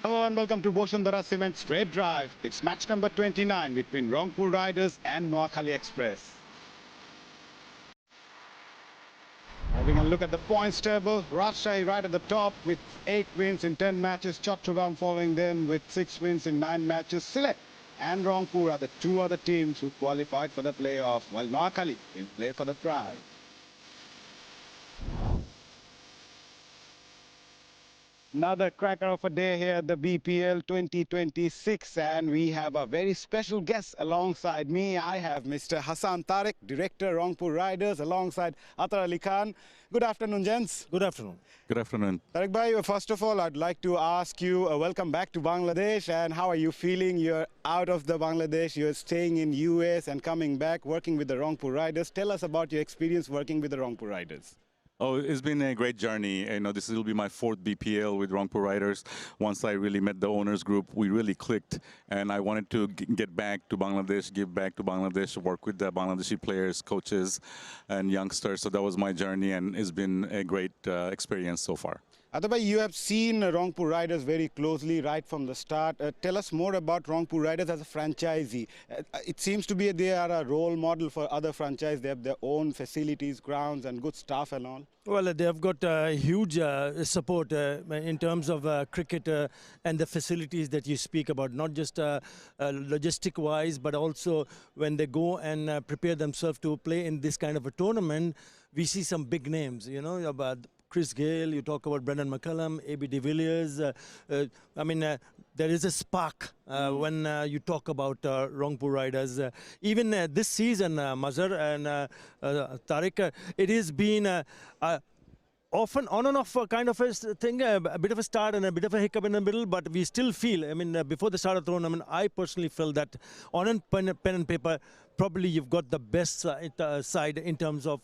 Hello and welcome to 𝗿𝗺𝗃𝗃 Cement Straight Drive. It's match number 29 between Rangpur Riders and Noakhali Express. Having a look at the points table, Rajshahi right at the top with 8 wins in 10 matches, Chattogram following them with 6 wins in 9 matches. Sylhet and Rangpur are the two other teams who qualified for the playoff, while Noakhali will play for the prize. Another cracker of a day here at the BPL 2026, and we have a very special guest alongside me. I have Mr. Hassan Tariq, Director, Rangpur Riders, alongside Atar Ali Khan. Good afternoon, gents. Good afternoon. Good afternoon. Tariq bhai, first of all, I'd like to ask you, welcome back to Bangladesh, and how are you feeling? You're out of the Bangladesh, you're staying in US and coming back, working with the Rangpur Riders. Tell us about your experience working with the Rangpur Riders. Oh, it's been a great journey. You know, this will be my 4th BPL with Rangpur Riders. Once I really met the owners group, we really clicked, and I wanted to get back to Bangladesh, give back to Bangladesh, work with the Bangladeshi players, coaches, and youngsters. So that was my journey, and it's been a great experience so far. Atar bhai, you have seen Rangpur Riders very closely right from the start. Tell us more about Rangpur Riders as a franchisee. It seems to be they are a role model for other franchises. They have their own facilities, grounds, and good staff and all. Well, they have got huge support in terms of cricket and the facilities that you speak about, not just logistic-wise, but also when they go and prepare themselves to play in this kind of a tournament, we see some big names, you know, about Chris Gayle, you talk about Brendan McCullum, A.B. de Villiers. I mean, there is a spark when you talk about Rangpur Riders. Even this season, Mazhar and Tariq, it has been often on and off kind of a thing, a bit of a start and a bit of a hiccup in the middle, but we still feel, I mean, before the start of the tournament, I personally felt that on pen and paper, probably you've got the best side in terms of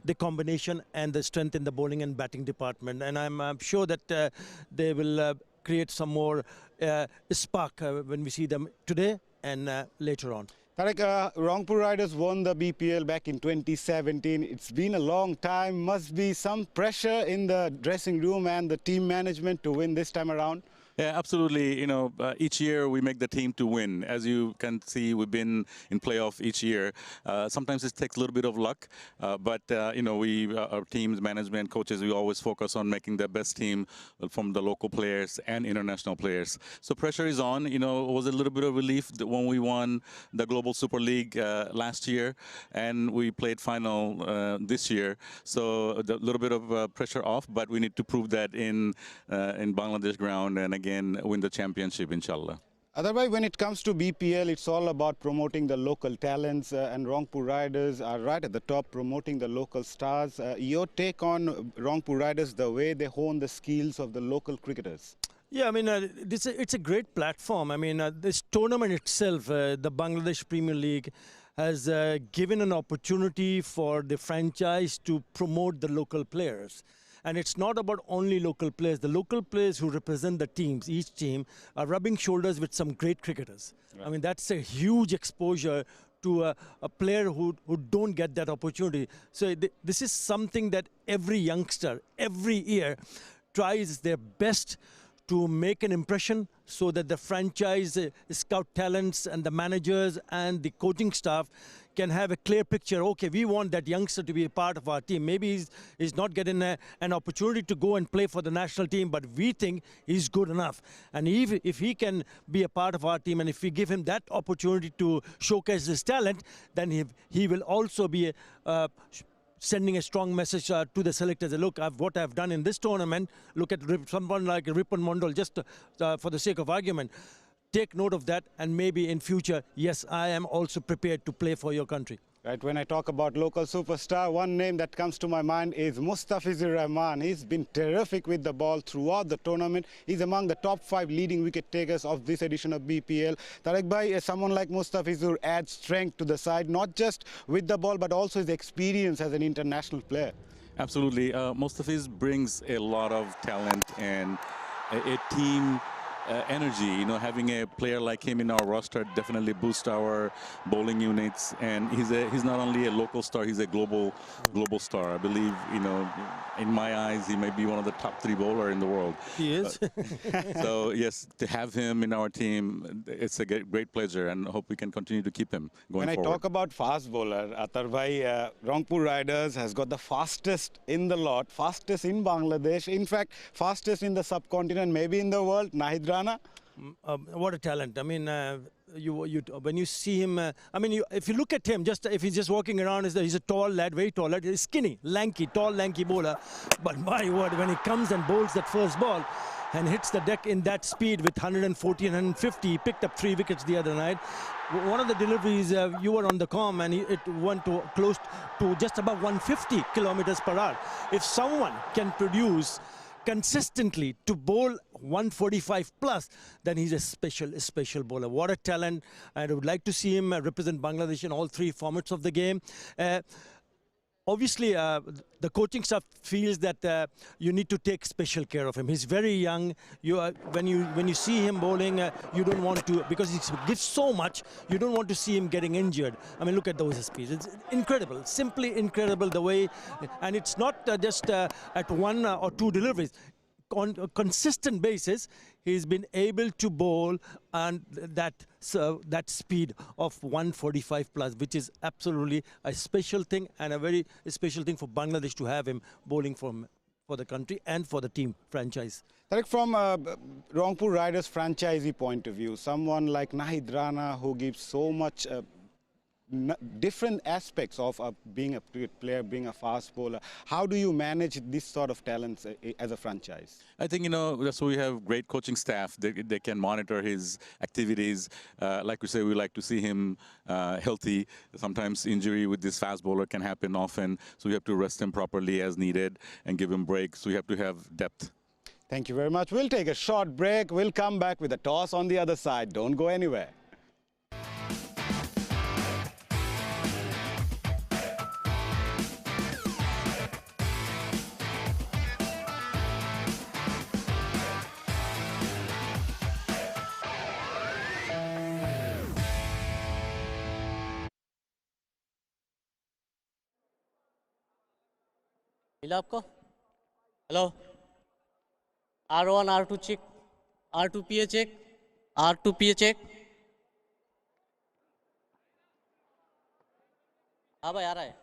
the combination and the strength in the bowling and batting department. And I'm sure that they will create some more spark when we see them today and later on. Tariq, Rangpur Riders won the BPL back in 2017. It's been a long time. Must be some pressure in the dressing room and the team management to win this time around. Yeah, absolutely. You know, each year we make the team to win. As you can see, we've been in playoff each year. Sometimes it takes a little bit of luck, but you know, our teams, management, coaches, we always focus on making the best team from the local players and international players. So pressure is on. You know, it was a little bit of relief when we won the Global Super League last year, and we played final this year. So a little bit of pressure off, but we need to prove that in Bangladesh ground and again win the championship, inshallah. Otherwise, when it comes to BPL, it's all about promoting the local talents, and Rangpur Riders are right at the top, promoting the local stars. Your take on Rangpur Riders, the way they hone the skills of the local cricketers? Yeah, I mean, it's a great platform. I mean, this tournament itself, the Bangladesh Premier League, has given an opportunity for the franchise to promote the local players. And it's not about only local players. The local players who represent the teams, each team, are rubbing shoulders with some great cricketers. Right. I mean, that's a huge exposure to a player who don't get that opportunity. So this is something that every youngster, every year, tries their best to make an impression so that the franchise scout talents and the managers and the coaching staff can have a clear picture. Okay, we want that youngster to be a part of our team. Maybe he's not getting an opportunity to go and play for the national team, but we think he's good enough. And if he can be a part of our team, and if we give him that opportunity to showcase his talent, then he will also be sending a strong message to the selectors. Look, what I've done in this tournament, look at someone like Ridwan Mondal, just for the sake of argument. Take note of that, and maybe in future, yes, I am also prepared to play for your country. Right, when I talk about local superstar, one name that comes to my mind is Mustafizur Rahman. He's been terrific with the ball throughout the tournament. He's among the top 5 leading wicket takers of this edition of BPL. Tariq bhai, someone like Mustafizur adds strength to the side, not just with the ball, but also his experience as an international player. Absolutely. Mustafiz brings a lot of talent and a team energy. You know, having a player like him in our roster definitely boosts our bowling units. And he's not only a local star, he's a global star. I believe, you know, in my eyes, he may be one of the top 3 bowler in the world. He is. So yes, to have him in our team, it's a great pleasure, and I hope we can continue to keep him going forward. When I talk about fast bowler, 𝗃𝗃𝗃𝗃, Rangpur Riders has got the fastest in the lot, fastest in Bangladesh, in fact, fastest in the subcontinent, maybe in the world, Nahid Rana. What a talent! I mean, when you see him, I mean, if you look at him, just if he's just walking around, he's a tall lad, very tall lad. He's skinny, lanky, tall, lanky bowler. But my word, when he comes and bowls that first ball and hits the deck in that speed with 140 and 150, he picked up 3 wickets the other night. One of the deliveries, you were on the comm, and it went to close to just above 150 kilometers per hour. If someone can produce consistently to bowl 145 plus, then he's a special bowler. What a talent. And I would like to see him represent Bangladesh in all 3 formats of the game. Obviously, the coaching staff feels that you need to take special care of him. He's very young. When you see him bowling, you don't want to, because he gives so much, you don't want to see him getting injured. I mean, look at those speeds. It's incredible, simply incredible the way, and it's not just at 1 or 2 deliveries. On a consistent basis, he's been able to bowl and that speed of 145 plus, which is absolutely a special thing, and a very special thing for Bangladesh to have him bowling for the country and for the team franchise. From Rangpur Riders franchisee point of view, someone like Nahid Rana, who gives so much different aspects of being a player, being a fast bowler. How do you manage this sort of talents as a franchise? I think, you know, that's why we have great coaching staff. They can monitor his activities. Like we say, we like to see him healthy. Sometimes injury with this fast bowler can happen often, so we have to rest him properly as needed and give him breaks. So we have to have depth. Thank you very much. We'll take a short break. We'll come back with a toss on the other side. Don't go anywhere. मिला आपको? Hello, R1 R2 check, R2 PA check, R2 PA check. हाँ भाई आ रहा है.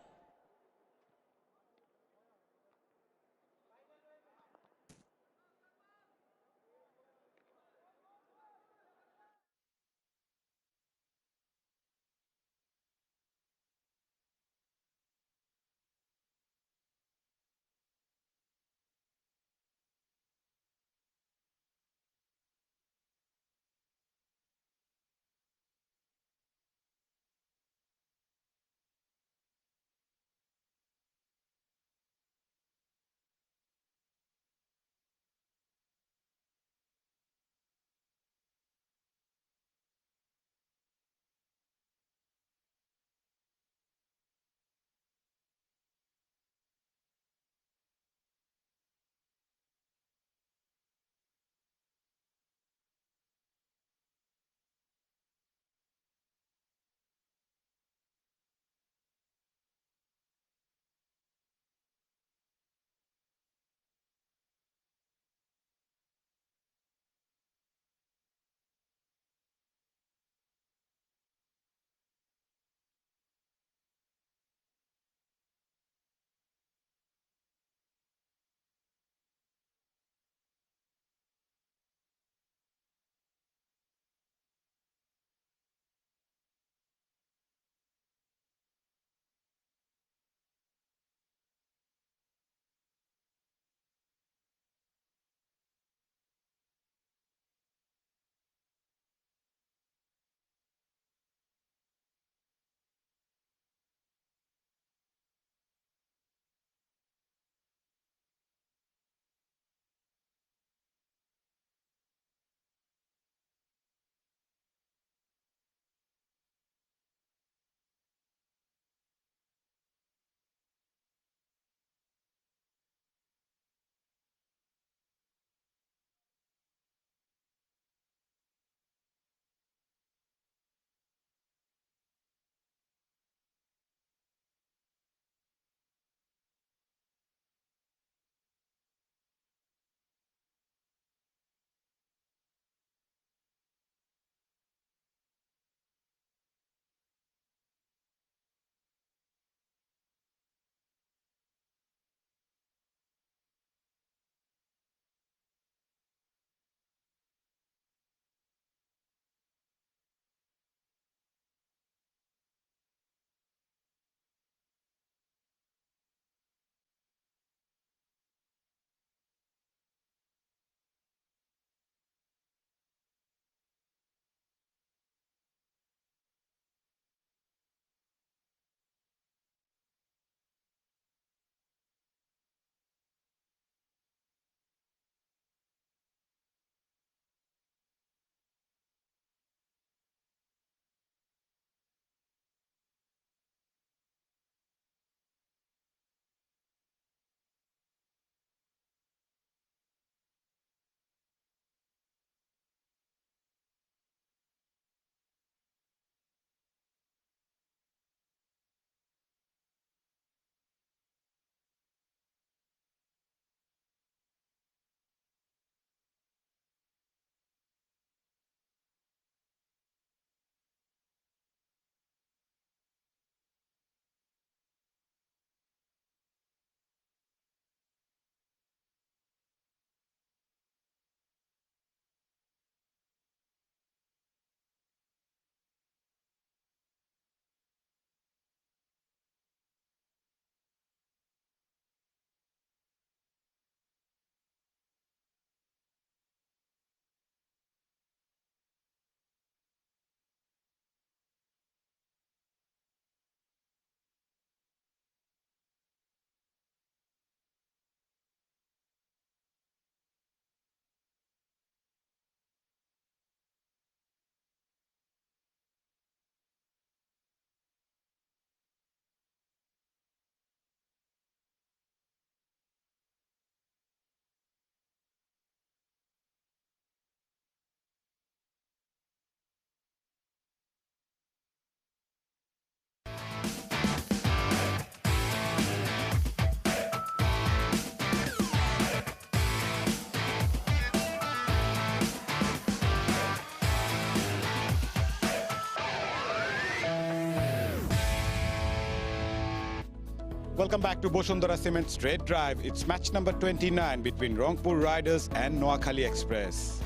Welcome back to 𝗵𝗺𝗽𝐶𝗵 Straight Drive. It's match number 29 between Rangpur Riders and Noakhali Express.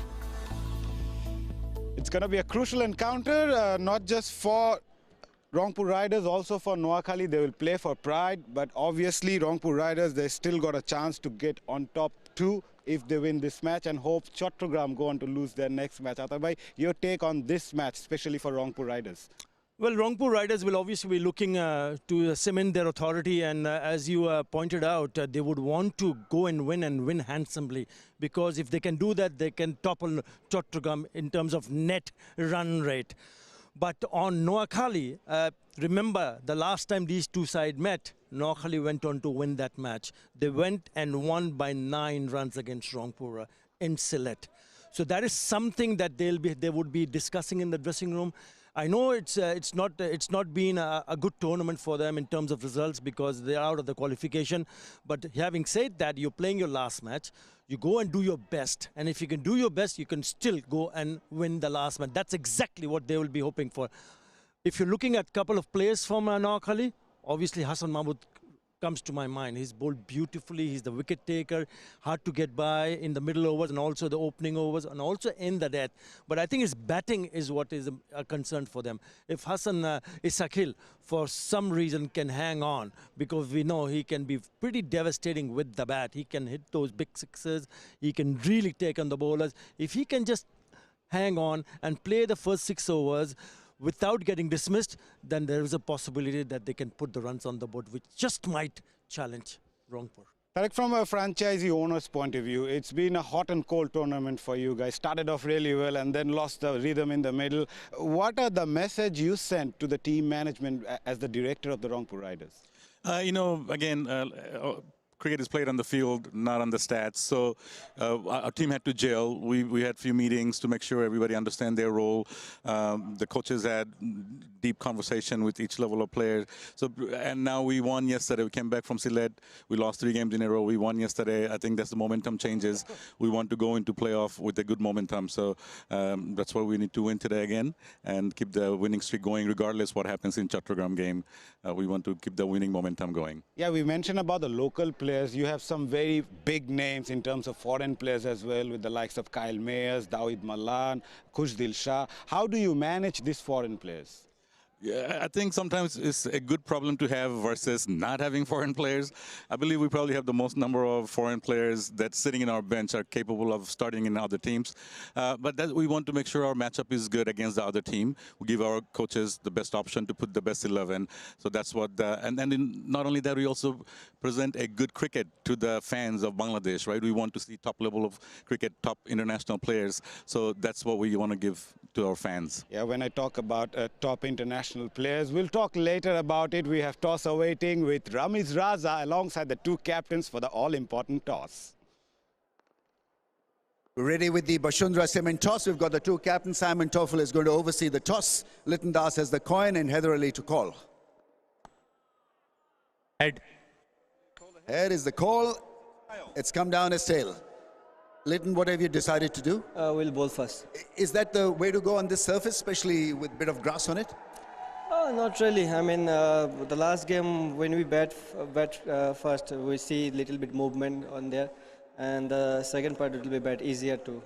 It's going to be a crucial encounter, not just for Rangpur Riders, also for Noakhali. They will play for pride, but obviously Rangpur Riders, they still got a chance to get on top too if they win this match, and hope Chattogram go on to lose their next match. Atar, your take on this match, especially for Rangpur Riders? Well, Rangpur Riders will obviously be looking to cement their authority, and as you pointed out, they would want to go and win handsomely, because if they can do that, they can topple Chattogram in terms of net run rate. But on Noakhali, remember the last time these two sides met, Noakhali went on to win that match. They went and won by 9 runs against Rangpur in Sylhet. So that is something that they would be discussing in the dressing room. I know it's not been a good tournament for them in terms of results because they are out of the qualification. But having said that, you're playing your last match. You go and do your best. And if you can do your best, you can still go and win the last match. That's exactly what they will be hoping for. If you're looking at a couple of players from Noakhali, obviously Hassan Mahmood comes to my mind. He's bowled beautifully. He's the wicket taker, hard to get by in the middle overs and also the opening overs and also in the death. But I think his batting is what is a concern for them. If 𝗂𝗂𝗂𝗂𝗂𝗂𝗂𝗂𝗂𝗂𝗂𝗂 for some reason can hang on, because we know he can be pretty devastating with the bat. He can hit those big sixes. He can really take on the bowlers. If he can just hang on and play the first 6 overs without getting dismissed, then there is a possibility that they can put the runs on the board, which just might challenge Rangpur. Tareq, from a franchisee owner's point of view, it's been a hot and cold tournament for you guys. Started off really well and then lost the rhythm in the middle. What are the message you sent to the team management as the director of the Rangpur Riders? Again, cricket is played on the field, not on the stats. So our team had to gel. We had a few meetings to make sure everybody understand their role. The coaches had deep conversation with each level of players. And now we won yesterday. We came back from Sylhet. We lost 3 games in a row. We won yesterday. I think that's the momentum changes. We want to go into playoff with a good momentum. So that's why we need to win today again and keep the winning streak going regardless what happens in Chattogram game. We want to keep the winning momentum going. Yeah, we mentioned about the local players. You have some very big names in terms of foreign players as well, with the likes of Kyle Mayers, Dawood Malan, Khush Dil Shah. How do you manage these foreign players? Yeah, I think sometimes it's a good problem to have versus not having foreign players. I believe we probably have the most number of foreign players that sitting in our bench are capable of starting in other teams. But we want to make sure our matchup is good against the other team. We give our coaches the best option to put the best 11. So that's what, and not only that, we also present a good cricket to the fans of Bangladesh, right? We want to see top level of cricket, top international players. So that's what we want to give to our fans. Yeah, when I talk about top international players, we'll talk later about it. We have toss awaiting with Ramiz Raza alongside the 2 captains for the all-important toss. We're ready with the 𝗵𝗺𝗽𝐶𝗵 toss. We've got the 2 captains. Simon Toffel is going to oversee the toss. Lytton Das has the coin and Haider Ali to call. Head. Head is the call. It's come down as tail. Lytton, what have you decided to do? We'll bowl first. Is that the way to go on this surface, especially with a bit of grass on it? Oh, not really. I mean, the last game when we bat first, we see a little bit movement on there, and the second part it will be bat easier to.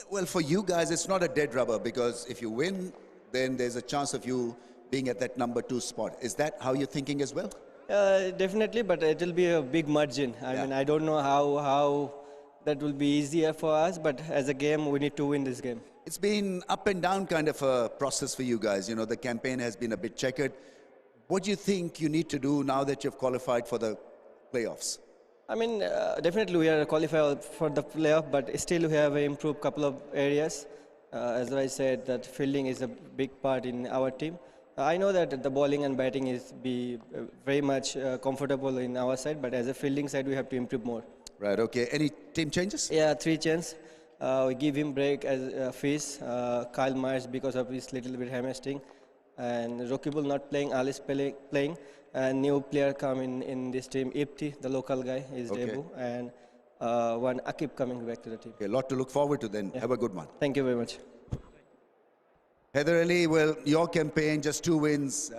Well, for you guys, it's not a dead rubber, because if you win, then there's a chance of you being at that number 2 spot. Is that how you're thinking as well? Definitely, but it will be a big margin. I mean, I don't know how that will be easier for us, but as a game, we need to win this game. It's been up and down kind of a process for you guys. You know, the campaign has been a bit checkered. What do you think you need to do now that you've qualified for the playoffs? I mean, definitely we are qualified for the playoff, but still we have improved a couple of areas. As I said, that fielding is a big part in our team. I know that the bowling and batting is very much comfortable in our side, but as a fielding side, we have to improve more. Right, okay. Any team changes? Yeah, 3 changes. We give him break as Fish, Kyle Myers because of his little bit hamstring, and Rokibul not playing, Alice playing, and new player come in this team, 𝗵𝗬𝗓, the local guy, is debut, and one Akib coming back to the team. Okay, a lot to look forward to then. Yeah. Have a good one. Thank you very much. Haider Ali, well, your campaign, just 2 wins,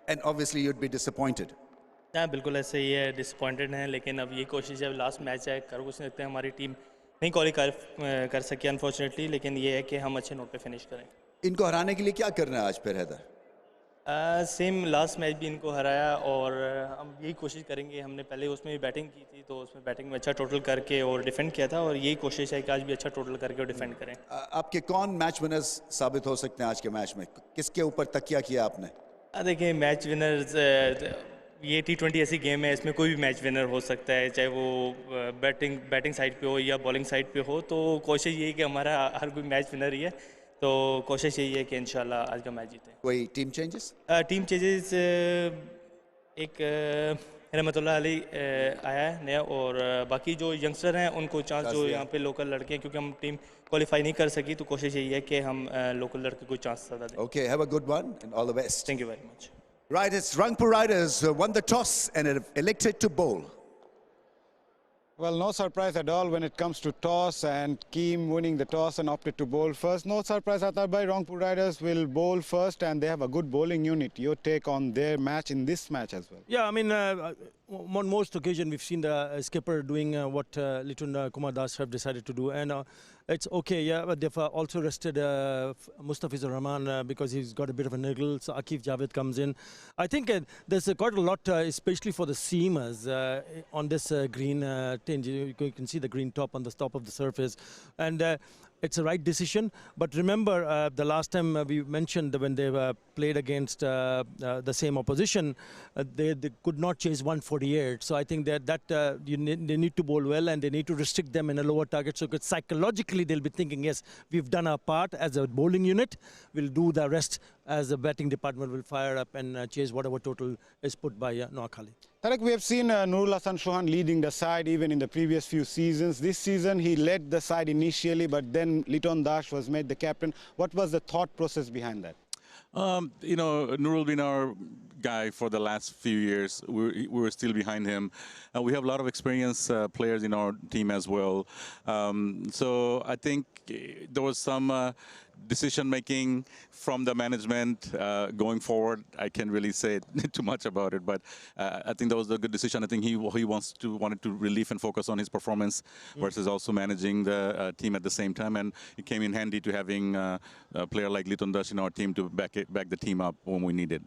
and obviously you'd be disappointed. हाँ बिल्कुल ऐसे ही है, disappointed हैं, लेकिन अब ये कोशिश है, लास्ट मैच है, कर कुछ नहीं सकते हैं, हमारी टीम नहीं क्वालिफाई कर सकी अनफॉर्चुनेटली, लेकिन ये है कि हम अच्छे नोट पे फिनिश करें। इनको हराने के लिए क्या करना है आज फिर हैदर? सेम लास्ट मैच भी इनको हराया और हम यही कोशिश करेंगे। हमने पहले उसमें भी बैटिंग की थी, तो उसमें बैटिंग में अच्छा टोटल करके और डिफेंड किया था, और यही कोशिश है कि आज भी अच्छा टोटल करके और डिफेंड करें। आपके कौन मैच विनर्स साबित हो सकते हैं आज के मैच में? किसके ऊपर तकिया किया आपने? देखिए मैच विनर्स, ये T20 ऐसी गेम है, इसमें कोई भी मैच विनर हो सकता है, चाहे वो बैटिंग साइड पे हो या बॉलिंग साइड पे हो। तो कोशिश यही कि हमारा हर कोई मैच विनर ही है, तो कोशिश यही है कि इंशाल्लाह आज का मैच जीते। कोई टीम चेंजेस? टीम चेंजेस, एक 𝗃𝗵𝗃𝗃 आया है नया, और बाकी जो यंगस्टर हैं उनको चांस, जो यहाँ पे लोकल लड़के हैं, क्योंकि हम टीम क्वालिफाई नहीं कर सकी, तो कोशिश यही है कि हम लोकल लड़के को चांस ज़्यादा दें। Okay, have a good one and all the best. Thank you very much. Right, it's Rangpur Riders won the toss and are elected to bowl. Well, no surprise at all when it comes to toss, and 𝗂𝗵 winning the toss and opted to bowl first. No surprise, Atar Rangpur Riders will bowl first, and they have a good bowling unit. Your take on their match in this match as well? Yeah, I mean, on most occasions we've seen the skipper doing what 𝗃𝗵𝗃𝗃 have decided to do, and it's okay. Yeah, but they've also rested 𝗧 because he's got a bit of a niggle. So Aqif Javed comes in. I think there's quite a lot, especially for the seamers on this green tinge. You can see the green top on the top of the surface, and it's a right decision. But remember, the last time we mentioned when they played against the same opposition, they could not chase 148. So I think that they need to bowl well, and they need to restrict them in a lower target. So psychologically they'll be thinking, yes, we've done our part as a bowling unit. We'll do the rest as the batting department will fire up and chase whatever total is put by Noakhali. Tarek, we have seen Nurul Hassan Chauhan leading the side even in the previous few seasons. This season he led the side initially, but then Liton Das was made the captain. What was the thought process behind that? You know, Nurul been our guy for the last few years. We're still behind him. We have a lot of experienced players in our team as well. So I think there was some decision-making from the management going forward. I can't really say too much about it, but I think that was a good decision. I think he wanted to relieve and focus on his performance versus also managing the team at the same time, and it came in handy to having a player like Liton Das in our team to back the team up when we needed.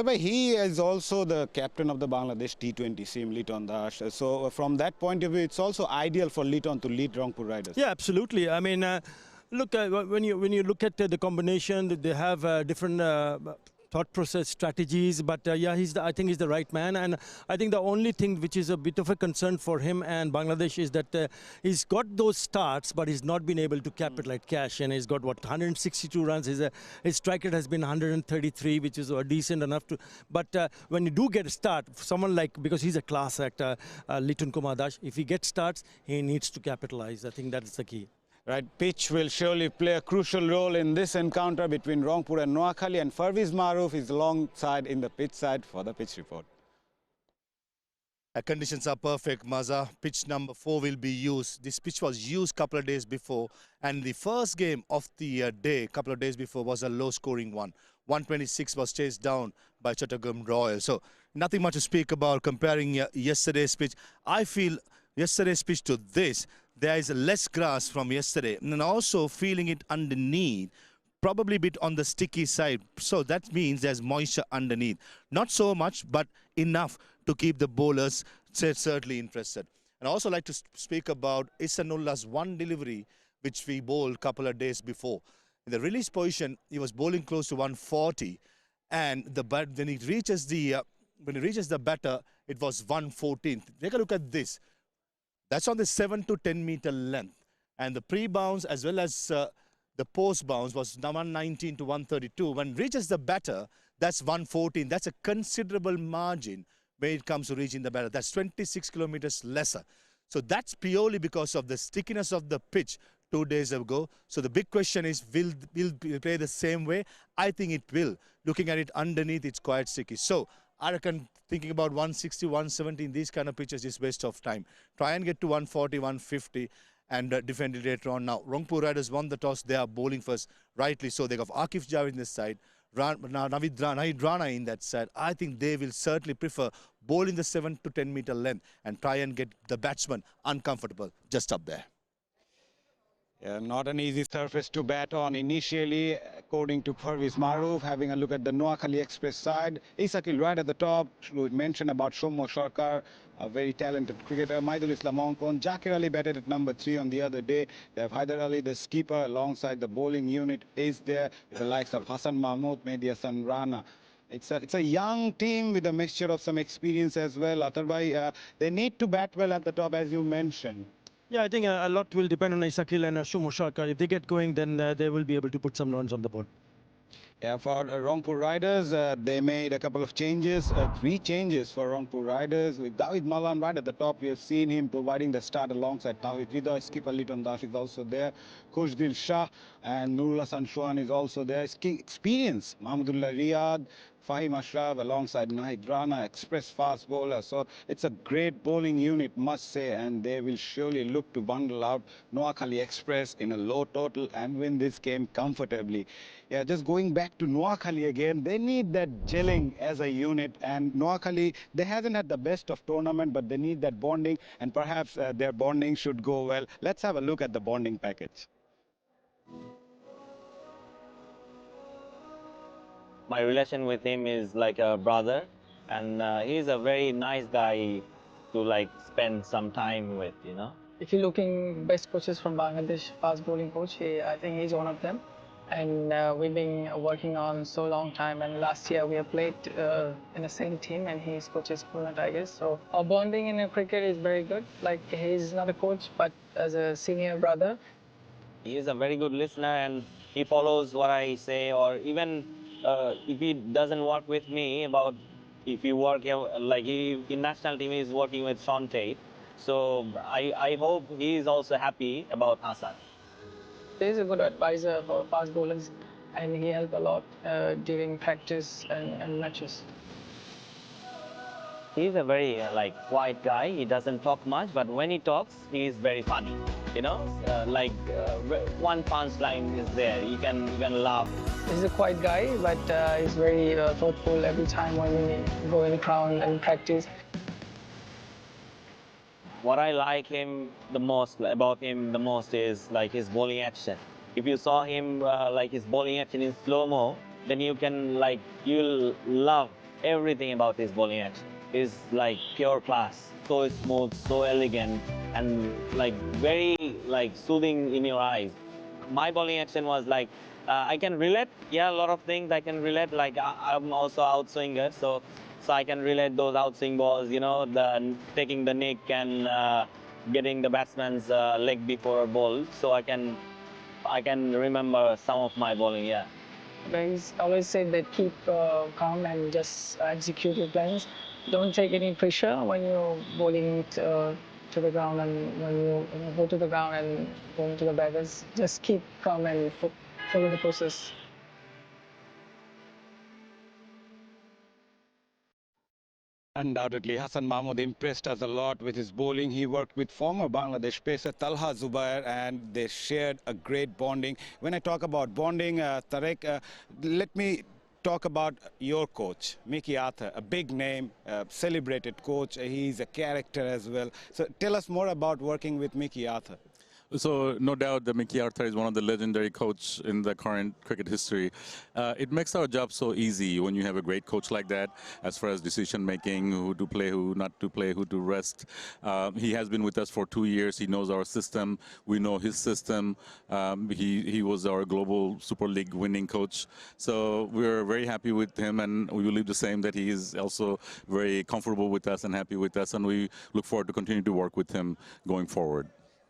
By he is also the captain of the Bangladesh T20 team, Liton Das. So from that point of view, it's also ideal for Liton to lead Rangpur Riders. Yeah, absolutely. I mean, look, when you look at the combination, they have different thought process strategies, but yeah, I think he's the right man. And I think the only thing which is a bit of a concern for him and Bangladesh is that he's got those starts, but he's not been able to cap it like cash. And he's got what, 162 runs. His strike rate has been 133, which is decent enough to. But when you do get a start, someone like, because he's a class actor, Liton Kumar Das, if he gets starts, he needs to capitalize. I think that's the key. Right, pitch will surely play a crucial role in this encounter between Rangpur and Noakhali, and Parvez Maroof is alongside in the pitch side for the pitch report. Conditions are perfect, Maza. Pitch number 4 will be used. This pitch was used a couple of days before, and the first game of the day, a couple of days before, was a low-scoring one. 126 was chased down by Chattogram Royal. So nothing much to speak about comparing yesterday's pitch. I feel yesterday's pitch to this, there is less grass from yesterday, and also feeling it underneath, probably a bit on the sticky side. So that means there's moisture underneath. Not so much, but enough to keep the bowlers certainly interested. And I also like to speak about Isanullah's one delivery, which we bowled a couple of days before. In the release position, he was bowling close to 140, and when he reaches the batter, it was 114. Take a look at this. That's on the 7 to 10 meter length, and the pre-bounce as well as the post bounce was 119 to 132. When it reaches the batter, that's 114. That's a considerable margin when it comes to reaching the batter. That's 26 kilometers lesser. So that's purely because of the stickiness of the pitch 2 days ago. So the big question is, will play the same way? I think it will. Looking at it underneath, it's quite sticky. So I reckon thinking about 160, 170 in these kind of pitches is waste of time. Try and get to 140, 150 and defend it later on. Now, Rangpur Riders won the toss. They are bowling first, rightly so. They got Aqif Javed in this side. 𝗏𝗏𝗏𝗏 in that side, I think they will certainly prefer bowling the 7 to 10 meter length and try and get the batsman uncomfortable just up there. Yeah, not an easy surface to bat on initially, according to Pervez Maruf. Having a look at the Noakhali Express side, 𝗍𝗂𝗧 𝗏 at the top. We mentioned about Shommo Sarkar, a very talented cricketer. 𝗫𝗏𝗧 Islam Ongkon. 𝗃𝗂𝗧 Ali batted at number 3 on the other day. They have 𝗿𝗏𝗽 Ali, the skipper, alongside the bowling unit is there. The likes of Hassan Mahmood, Mehdi Hassan Rana. It's a young team with a mixture of some experience as well. Atar they need to bat well at the top, as you mentioned. Yeah, I think a lot will depend on 𝗍𝗂𝗧 and Shommo Sarkar. If they get going, then they will be able to put some runs on the board. Yeah, for Rangpur Riders, they made a couple of changes, 3 changes for Rangpur Riders. With Dawid Malan right at the top, we have seen him providing the start alongside Tawhid Hridoy. Skipper Liton Das is also there. Coach Dilshah and Nurul Hassan Chauhan is also there. Experience, Mahmudullah Riyad, Fahim Ashraf alongside Nahid Rana, express fast bowler. So it's a great bowling unit, must say, and they will surely look to bundle out Noakhali Express in a low total and win this game comfortably. Yeah, just going back to Noakhali again, they need that gelling as a unit, and Noakhali, they hasn't had the best of tournament, but they need that bonding, and perhaps their bonding should go well. Let's have a look at the bonding package. My relation with him is like a brother, and he's a very nice guy to like spend some time with, you know. If you're looking best coaches from Bangladesh, fast bowling coach, I think he's one of them. And we've been working on so long time, and last year we have played in the same team, and he's coaches Khulna Tigers. So our bonding in cricket is very good. Like, he's not a coach, but as a senior brother. He is a very good listener, and he follows what I say, or even if he doesn't work with me, about if you work like in national team, he's working with Sean Tate. So I hope he is also happy about Hassan. He's a good advisor for fast bowlers, and he helped a lot during practice and matches. He's a very like quiet guy. He doesn't talk much, but when he talks, he is very funny. You know, one punchline is there. You can laugh. He's a quiet guy, but he's very thoughtful every time when we go in ground and practice. What I like about him the most is like his bowling action. If you saw him like his bowling action in slow-mo, then you'll love everything about his bowling action. It's like pure class, so smooth, so elegant, and like very like soothing in your eyes. My bowling action was like, I can relate, yeah, a lot of things I can relate. Like I'm also outswinger, so I can relate those outswing balls, you know, taking the nick and getting the batsman's leg before a ball. So I can remember some of my bowling, yeah. He's always said that keep calm and just execute your plans. Don't take any pressure when you're bowling to the ground, and when you go to the ground and go to the batters. Just keep calm and follow the process. Undoubtedly, Hassan Mahmood impressed us a lot with his bowling. He worked with former Bangladesh pacer Talha Zubair, and they shared a great bonding. When I talk about bonding, Tarek, let me talk about your coach, 𝗏𝗏𝗏𝗏, a big name, celebrated coach. He's a character as well. So tell us more about working with 𝗏𝗏𝗏𝗏. So no doubt that 𝗏𝗏𝗏𝗏𝗏 is one of the legendary coach in the current cricket history. It makes our job so easy when you have a great coach like that, as far as decision making, who to play, who not to play, who to rest. He has been with us for 2 years. He knows our system. We know his system. He was our global Super League winning coach. So we're very happy with him, and we believe the same, that he is also very comfortable with us and happy with us, and we look forward to continue to work with him going forward.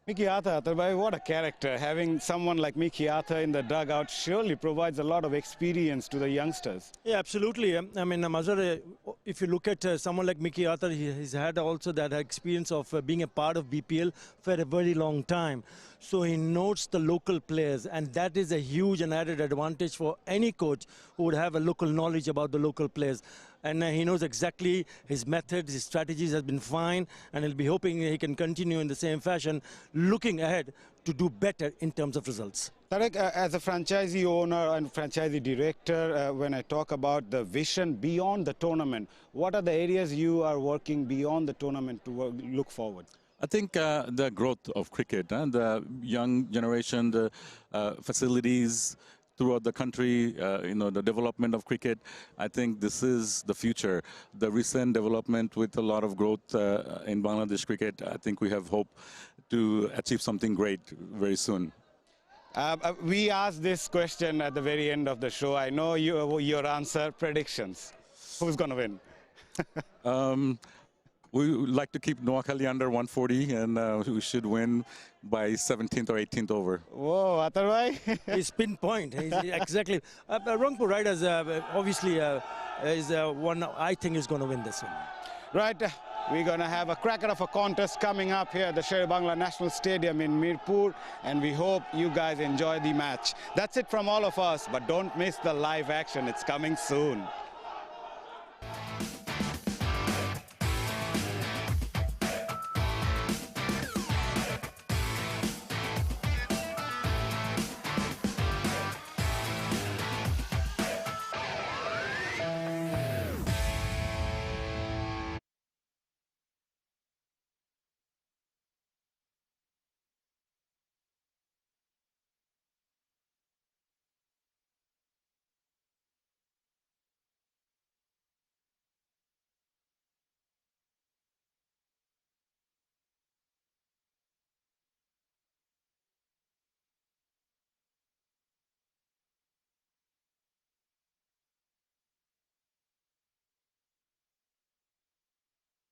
𝗏𝗏𝗏𝗏𝗏, what a character. Having someone like 𝗏𝗏𝗏𝗏𝗏 in the dugout surely provides a lot of experience to the youngsters. Yeah, absolutely. I mean, Mazhar, if you look at someone like 𝗏𝗏𝗏𝗏𝗏, he's had also that experience of being a part of BPL for a very long time. So he knows the local players, and that is a huge and added advantage for any coach who would have a local knowledge about the local players. and he knows exactly his methods, his strategies has been fine, and he'll be hoping he can continue in the same fashion, looking ahead to do better in terms of results. Tarek, as a franchisee owner and franchisee director, when I talk about the vision beyond the tournament, what are the areas you are working beyond the tournament to look forward? I think the growth of cricket, the young generation, the facilities throughout the country, the development of cricket, I think this is the future. The recent development with a lot of growth in Bangladesh cricket, I think we have hope to achieve something great very soon. We asked this question at the very end of the show. I know your answer, predictions. Who's going to win? We would like to keep Noakhali under 140, and we should win by 17th or 18th over. Whoa, 𝗿𝗏𝗽. He's pinpoint. Exactly. Rangpur Riders obviously is one I think is going to win this one. Right. We're going to have a cracker of a contest coming up here at the Sher-e-Bangla National Stadium in Mirpur, and we hope you guys enjoy the match. That's it from all of us, but don't miss the live action. It's coming soon.